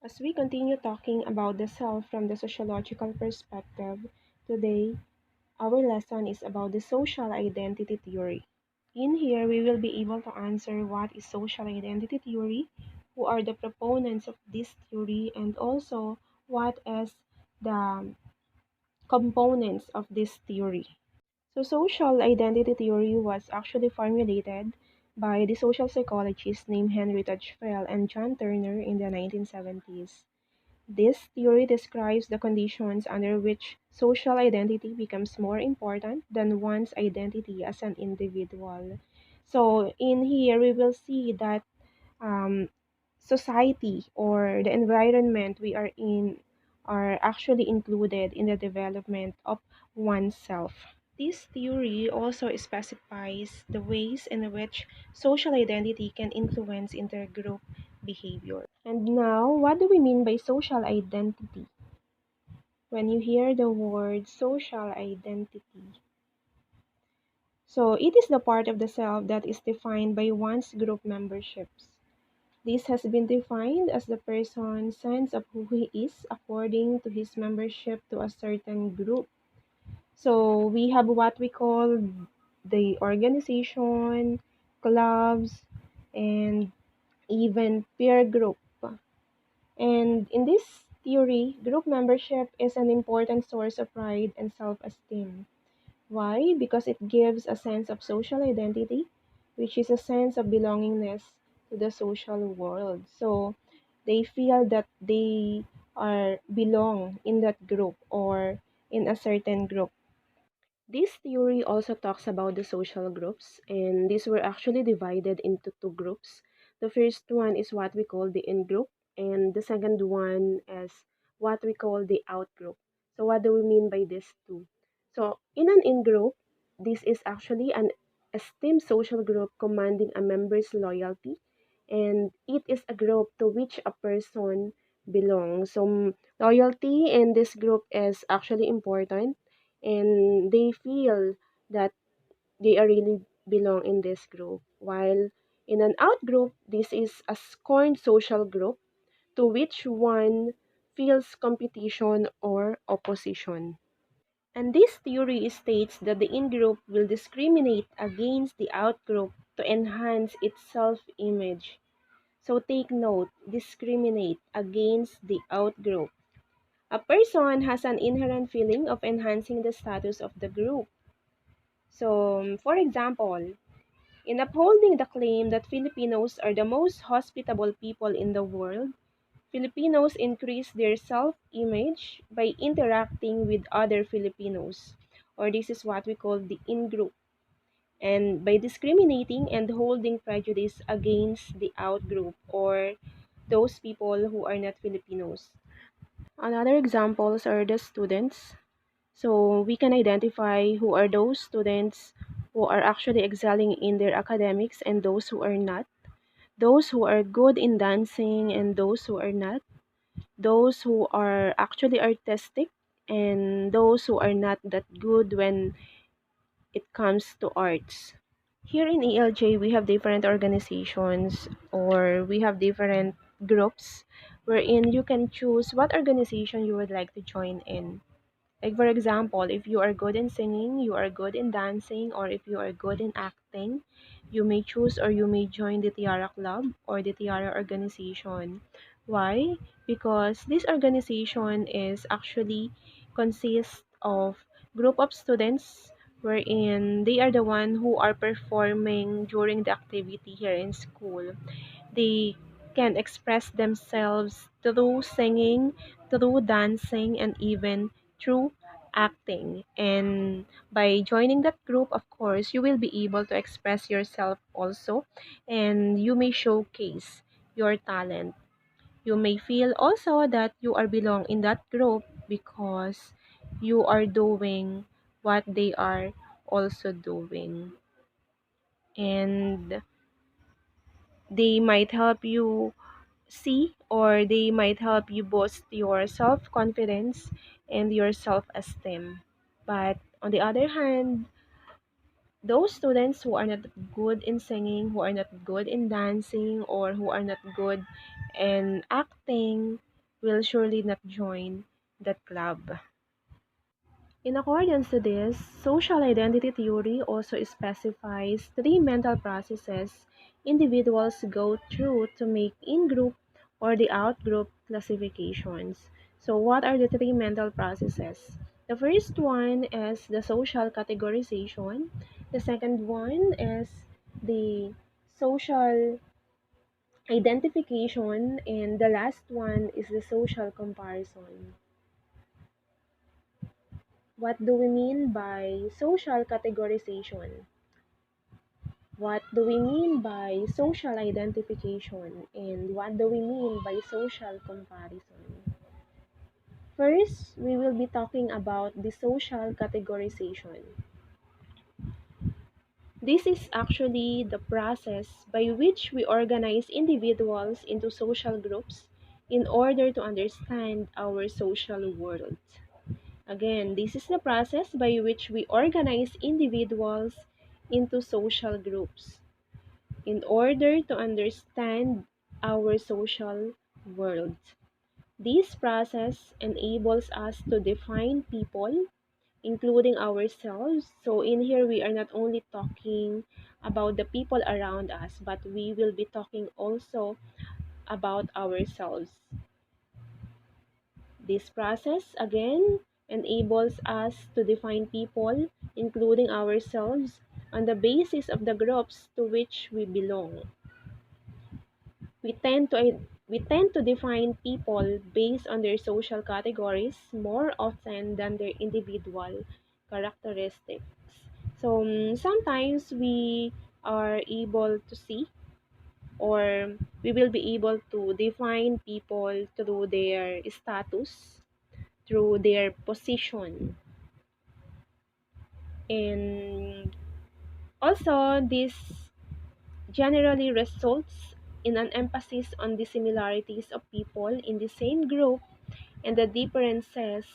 As we continue talking about the self from the sociological perspective, today our lesson is about the social identity theory. In here, we will be able to answer what is social identity theory, who are the proponents of this theory, and also what is the components of this theory. So, social identity theory was actually formulated by the social psychologists named Henry Tajfel and John Turner in the 1970s. This theory describes the conditions under which social identity becomes more important than one's identity as an individual. So, in here, we will see that um, society or the environment we are in are actually included in the development of oneself. This theory also specifies the ways in which social identity can influence intergroup behavior. And now, what do we mean by social identity? When you hear the word social identity, so it is the part of the self that is defined by one's group memberships. This has been defined as the person's sense of who he is according to his membership to a certain group. So we have what we call the organization, clubs, and even peer group. And in this theory, group membership is an important source of pride and self esteem. Why? Because it gives a sense of social identity, which is a sense of belongingness to the social world. So they feel that they are belong in that group or in a certain group. This theory also talks about the social groups, and these were actually divided into two groups. The first one is what we call the in group, and the second one is what we call the out group. So, what do we mean by these two? So, in an in group, this is actually an esteemed social group commanding a member's loyalty, and it is a group to which a person belongs. So, loyalty in this group is actually important and they feel that they are really belong in this group. While in an out group, this is a scorned social group to which one feels competition or opposition. And this theory states that the in group will discriminate against the out group to enhance its self image. So take note, discriminate against the out group. A person has an inherent feeling of enhancing the status of the group. So, for example, in upholding the claim that Filipinos are the most hospitable people in the world, Filipinos increase their self image by interacting with other Filipinos, or this is what we call the in group, and by discriminating and holding prejudice against the out group or those people who are not Filipinos. Another examples are the students. So we can identify who are those students who are actually excelling in their academics and those who are not, those who are good in dancing and those who are not, those who are actually artistic and those who are not that good when it comes to arts. Here in ELJ, we have different organizations or we have different groups wherein you can choose what organization you would like to join in. Like for example, if you are good in singing, you are good in dancing, or if you are good in acting, you may choose or you may join the Tiara Club or the Tiara organization. Why? Because this organization is actually consists of group of students wherein they are the one who are performing during the activity here in school. They can express themselves through singing, through dancing, and even through acting. And by joining that group, of course, you will be able to express yourself also, and you may showcase your talent. You may feel also that you are belong in that group because you are doing what they are also doing. And they might help you see or they might help you boost your self confidence and your self esteem. But on the other hand, those students who are not good in singing, who are not good in dancing, or who are not good in acting, will surely not join that club. In accordance to this, social identity theory also specifies three mental processes individuals go through to make in-group or the out-group classifications. So what are the three mental processes? The first one is the social categorization. The second one is the social identification, and the last one is the social comparison. What do we mean by social categorization? What do we mean by social identification? And what do we mean by social comparison? First, we will be talking about the social categorization. This is actually the process by which we organize individuals into social groups in order to understand our social world. Again, this is the process by which we organize individuals into social groups in order to understand our social world. This process enables us to define people, including ourselves. So, in here, we are not only talking about the people around us, but we will be talking also about ourselves. This process, again, enables us to define people, including ourselves, on the basis of the groups to which we belong. We tend to we tend to define people based on their social categories more often than their individual characteristics. So sometimes we are able to see, or we will be able to define people through their status, through their position. And also, this generally results in an emphasis on the similarities of people in the same group and the differences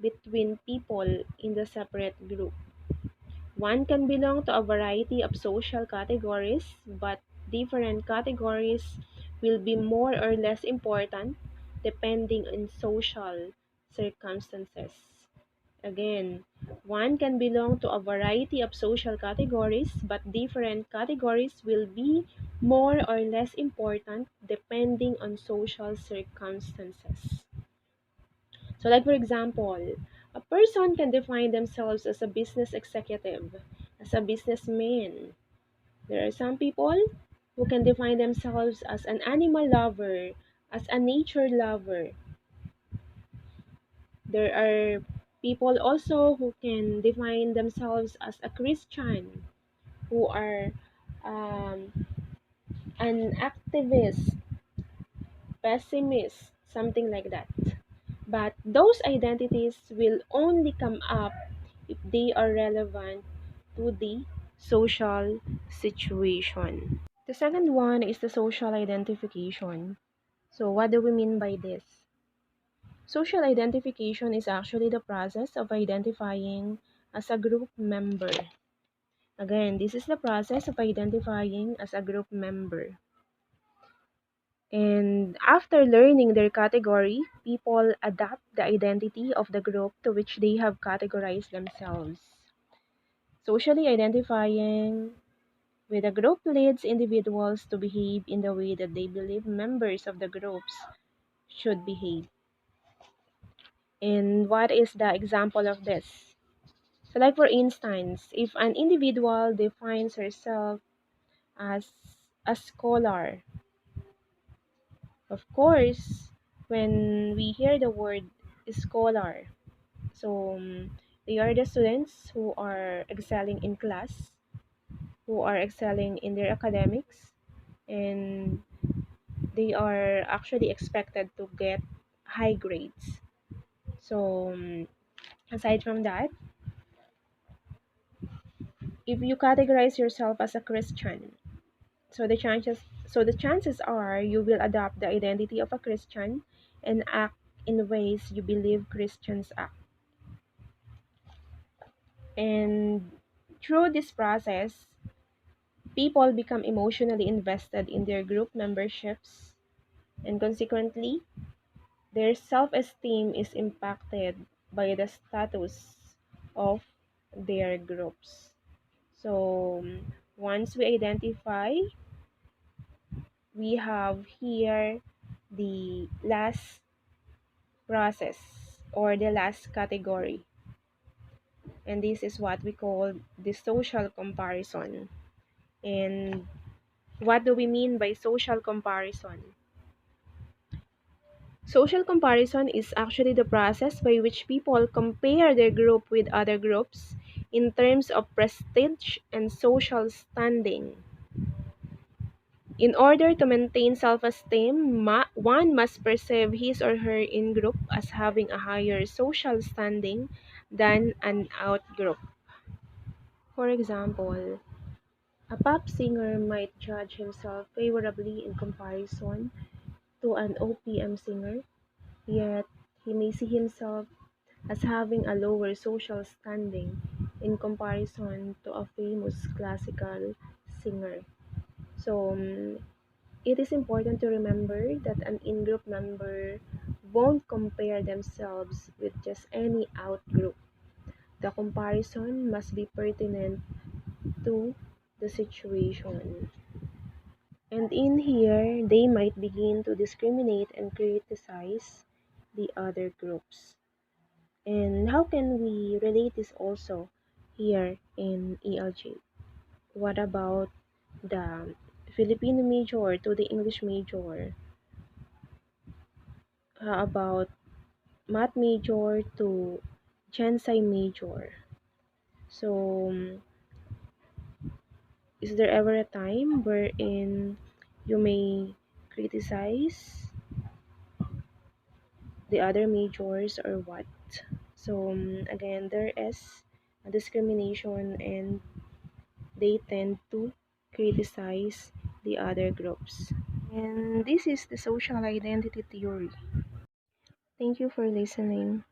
between people in the separate group. One can belong to a variety of social categories, but different categories will be more or less important depending on social circumstances. Again, one can belong to a variety of social categories, but different categories will be more or less important depending on social circumstances. So, like for example, a person can define themselves as a business executive, as a businessman. There are some people who can define themselves as an animal lover, as a nature lover. There are people also who can define themselves as a Christian, who are an activist, pessimist, something like that. But those identities will only come up if they are relevant to the social situation. The second one is the social identification. So, what do we mean by this? Social identification is actually the process of identifying as a group member. Again, this is the process of identifying as a group member. And after learning their category, people adapt the identity of the group to which they have categorized themselves. Socially identifying with a group leads individuals to behave in the way that they believe members of the groups should behave. And what is the example of this? So, like for instance, if an individual defines herself as a scholar, of course, when we hear the word scholar, so they are the students who are excelling in class, who are excelling in their academics, and they are actually expected to get high grades. So, aside from that, if you categorize yourself as a Christian, so the chances are you will adopt the identity of a Christian and act in ways you believe Christians act. And through this process, people become emotionally invested in their group memberships, and consequently, Their self-esteem is impacted by the status of their groups. So once we identify, we have here the last process or the last category. And this is what we call the social comparison. And what do we mean by social comparison? Social comparison is actually the process by which people compare their group with other groups in terms of prestige and social standing. In order to maintain self-esteem, one must perceive his or her in-group as having a higher social standing than an out-group. For example, a pop singer might judge himself favorably in comparison to an OPM singer, yet he may see himself as having a lower social standing in comparison to a famous classical singer. So, it is important to remember that an in-group member won't compare themselves with just any out-group. The comparison must be pertinent to the situation. And in here, they might begin to discriminate and criticize the other groups. And how can we relate this also here in ELJ? What about the Filipino major to the English major? How about math major to Gen Sci major? So, is there ever a time wherein you may criticize the other majors or what? So, again, there is a discrimination and they tend to criticize the other groups. And this is the social identity theory. Thank you for listening.